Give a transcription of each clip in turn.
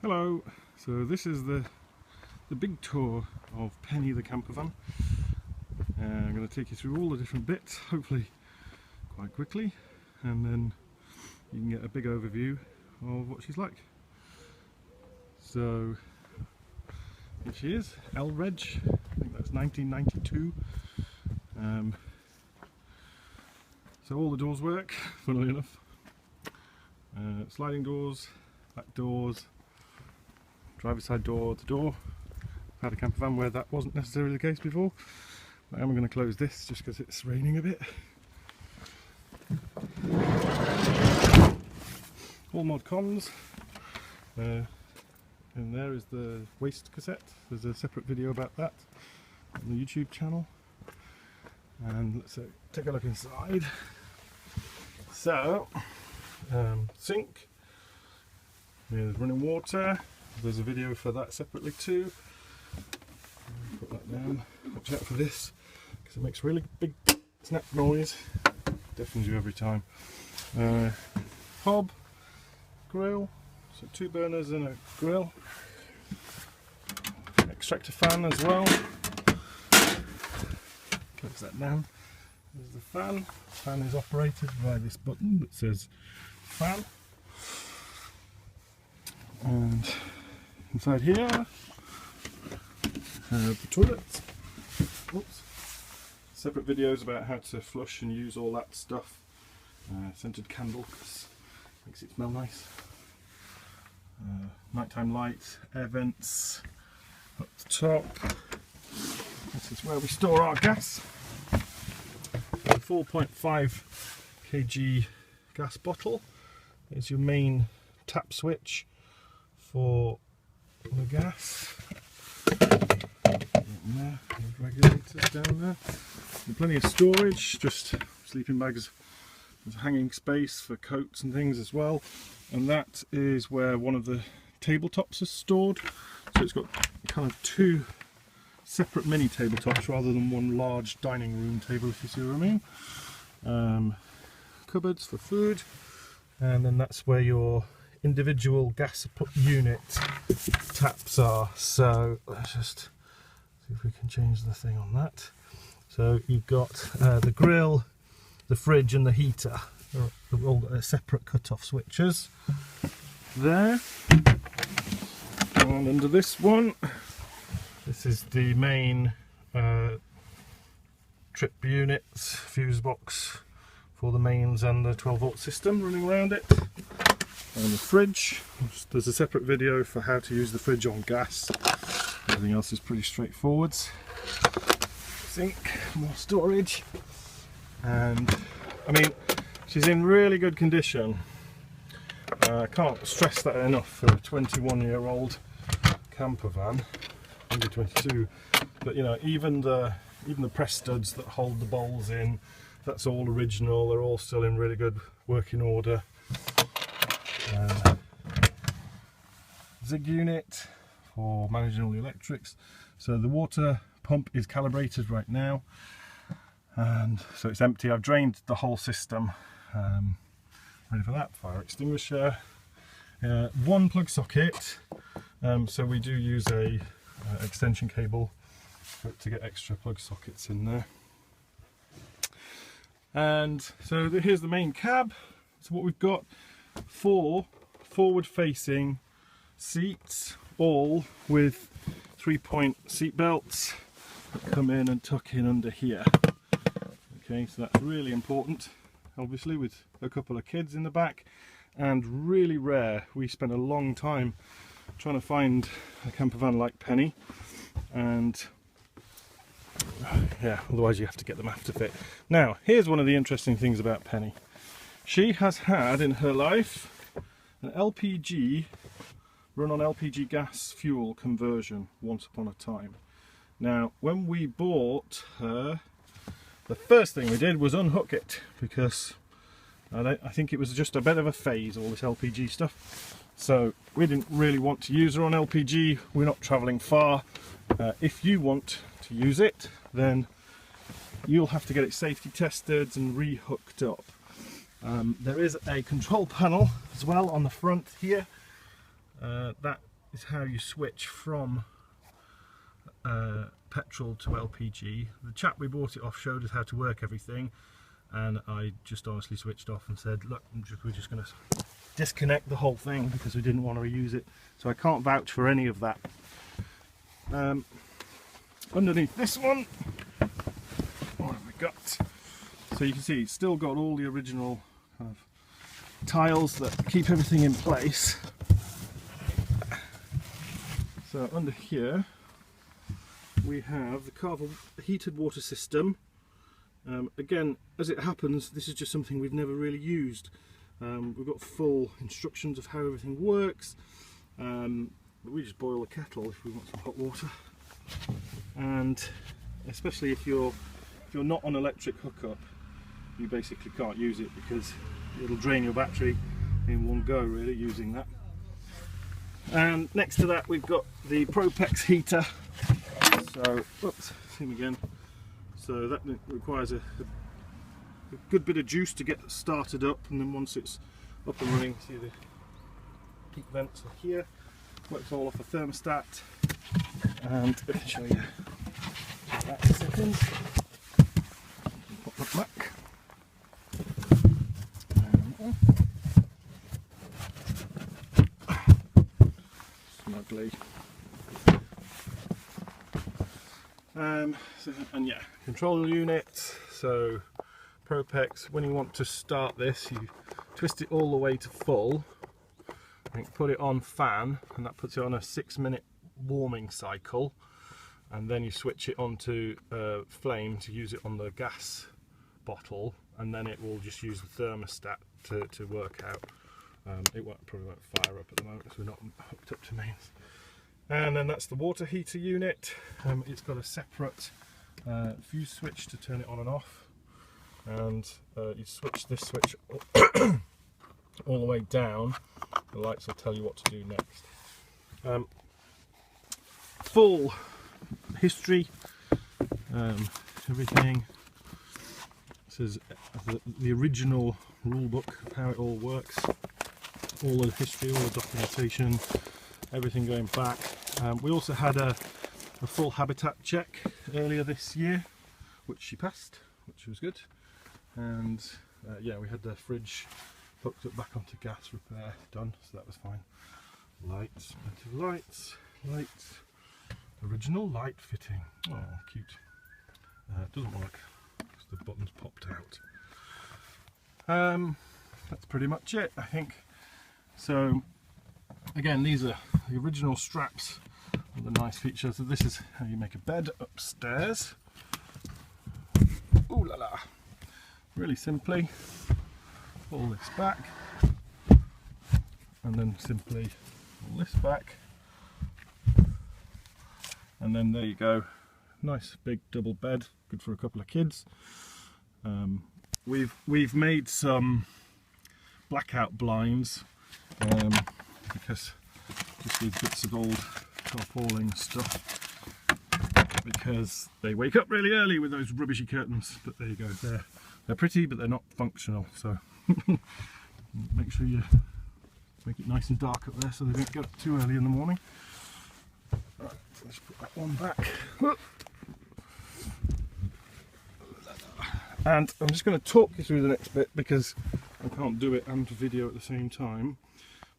Hello, so this is the big tour of Penny the camper van. I'm going to take you through all the different bits, hopefully quite quickly, and then you can get a big overview of what she's like. So here she is, L-Reg, I think that's 1992. So all the doors work, funnily enough. Sliding doors, back doors, driver's side door, the door. I've had a camper van where that wasn't necessarily the case before. But I'm going to close this just because it's raining a bit. All mod cons. And there is the waste cassette. There's a separate video about that on the YouTube channel. And let's take a look inside. So, sink. There's running water. There's a video for that separately too. Put that down. Watch out for this because it makes really big snap noise. Deafens you every time. Hob, grill, so 2 burners and a grill. Extractor fan as well. Close that down. There's the fan. The fan is operated by this button that says fan. And inside here, the toilet. Oops. Separate videos about how to flush and use all that stuff. Scented candle because it makes it smell nice. Nighttime light, air vents up the top. This is where we store our gas. A 4.5 kg gas bottle is your main tap switch for the gas. There, regulators down there. And plenty of storage, just sleeping bags. There's a hanging space for coats and things as well. And that is where one of the tabletops is stored. So it's got kind of 2 separate mini tabletops rather than one large dining room table, if you see what I mean. Cupboards for food, and then that's where your individual gas unit taps are. So let's just see if we can change the thing on that. So you've got the grill, the fridge and the heater. They've all got separate cut-off switches there. And under this one, this is the main trip units, fuse box for the mains and the 12-volt system running around it. And the fridge, there's a separate video for how to use the fridge on gas. Everything else is pretty straightforward. Sink, more storage. And I mean, she's in really good condition. I can't stress that enough for a 21-year-old camper van. Maybe 22, but you know, even the press studs that hold the bowls in, that's all original. They're all still in really good working order. Zig unit for managing all the electrics. So the water pump is calibrated right now, and so it's empty. I've drained the whole system. Ready for that. Fire extinguisher. 1 plug socket. So we do use a extension cable to get extra plug sockets in there. And so here's the main cab. So what we've got, 4 forward-facing seats, all with 3-point seat belts that come in and tuck in under here. Okay, so that's really important, obviously, with a couple of kids in the back, and really rare. We spent a long time trying to find a camper van like Penny, and yeah, otherwise you have to get them after fit. Now, here's one of the interesting things about Penny. She has had in her life an LPG, run on LPG gas fuel conversion once upon a time. Now, when we bought her, the first thing we did was unhook it, because I think it was just a bit of a phase, all this LPG stuff. So we didn't really want to use her on LPG. We're not travelling far. If you want to use it, then you'll have to get it safety tested and re-hooked up. There is a control panel as well on the front here. That is how you switch from petrol to LPG. The chap we bought it off showed us how to work everything, and I just honestly switched off and said, look, we're just going to disconnect the whole thing because we didn't want to reuse it. So I can't vouch for any of that. Underneath this one, what have we got? So you can see it's still got all the original kind of tiles that keep everything in place. So under here we have the Carver heated water system. Again, as it happens, this is just something we've never really used. We've got full instructions of how everything works, but we just boil the kettle if we want some hot water. And especially if you're not on electric hookup, you basically can't use it because it'll drain your battery in one go, really, using that. And next to that we've got the Propex heater. So, oops, see him again. So that requires a good bit of juice to get started up, and then once it's up and running, see the heat vents are here. Works all off a thermostat, and I can show you that in a second. Pop that back. Snugly. And yeah, control unit. So Propex, when you want to start this, you twist it all the way to full and put it on fan, and that puts it on a 6-minute warming cycle, and then you switch it onto flame to use it on the gas bottle, and then it will just use the thermostat to work out. It probably won't fire up at the moment because we're not hooked up to mains. And then that's the water heater unit. It's got a separate fuse switch to turn it on and off, and you switch this switch all the way down. The lights will tell you what to do next. Full history, everything. This is the original rule book of how it all works. All the history, all the documentation, everything going back. We also had a full habitat check earlier this year, which she passed, which was good. And yeah, we had the fridge hooked up back onto gas repair done, so that was fine. Lights, plenty of lights, original light fitting. Oh, cute. It doesn't work because the button's popped out. That's pretty much it, I think. So again, these are the original straps with the nice features. So this is how you make a bed upstairs. Ooh la la! Really simply pull this back, and then simply pull this back, and then there you go. Nice big double bed, good for a couple of kids. We've made some blackout blinds because just these bits of old tarpaulin stuff, because they wake up really early with those rubbishy curtains. But there you go, they're pretty, but they're not functional, so make sure you make it nice and dark up there so they don't get up too early in the morning. Right, so let's put that one back. And I'm just going to talk you through the next bit because I can't do it and video at the same time.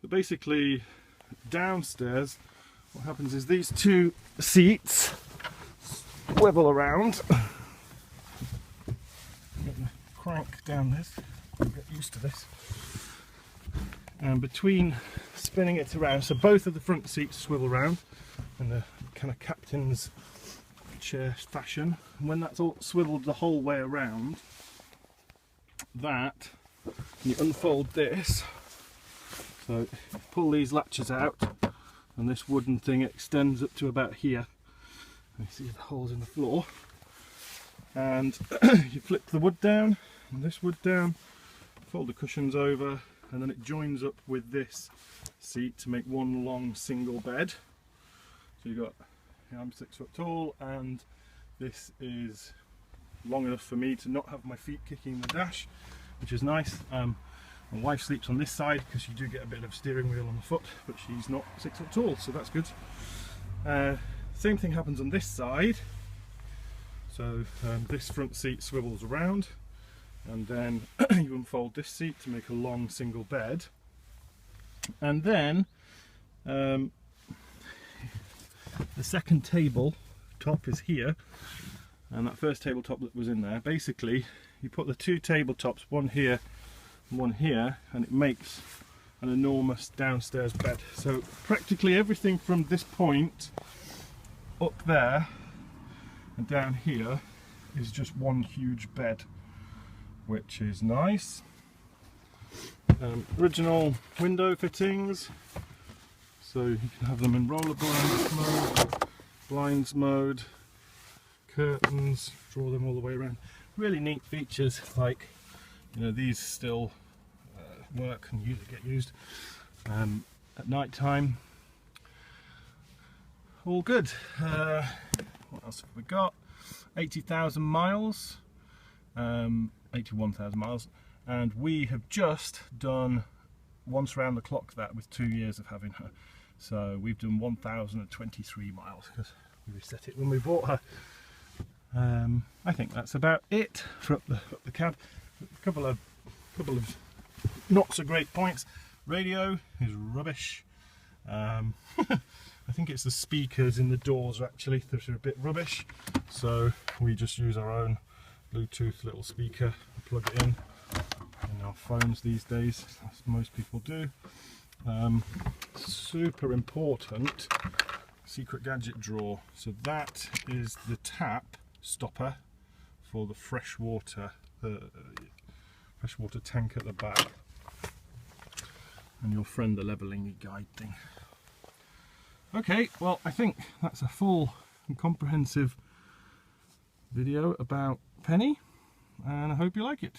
But basically, downstairs, what happens is these two seats swivel around. I'm going to crank down this, get used to this. And between spinning it around, so both of the front seats swivel round in the kind of captain's chair fashion. And when that's all swiveled the whole way around, that you unfold this, so you pull these latches out, and this wooden thing extends up to about here. You see the holes in the floor, and you flip the wood down and this wood down, fold the cushions over, and then it joins up with this seat to make one long single bed. So you've got, I'm 6 foot tall, and this is long enough for me to not have my feet kicking the dash, which is nice. My wife sleeps on this side because you do get a bit of steering wheel on the foot, but she's not 6 foot tall, so that's good. Same thing happens on this side. So this front seat swivels around, and then you unfold this seat to make a long single bed, and then the second table top is here, and that first tabletop that was in there, basically you put the two tabletops, one here and one here, and it makes an enormous downstairs bed. So practically everything from this point up there and down here is just one huge bed, which is nice. Original window fittings, so you can have them in roller blinds mode, curtains, draw them all the way around. Really neat features, like, you know, these still work and get used at night time. All good. What else have we got? 80,000 miles, 81,000 miles, and we have just done once round the clock that with 2 years of having her. So we've done 1,023 miles because we reset it when we bought her. I think that's about it for up the cab. A couple of not so great points. Radio is rubbish. I think it's the speakers in the doors actually that are a bit rubbish, so we just use our own Bluetooth little speaker, plug it in our phones these days, as most people do. Super important secret gadget drawer. So that is the tap stopper for the freshwater tank at the back, and your friend the levelling guide thing. Okay, well, I think that's a full and comprehensive video about Penny, and I hope you like it.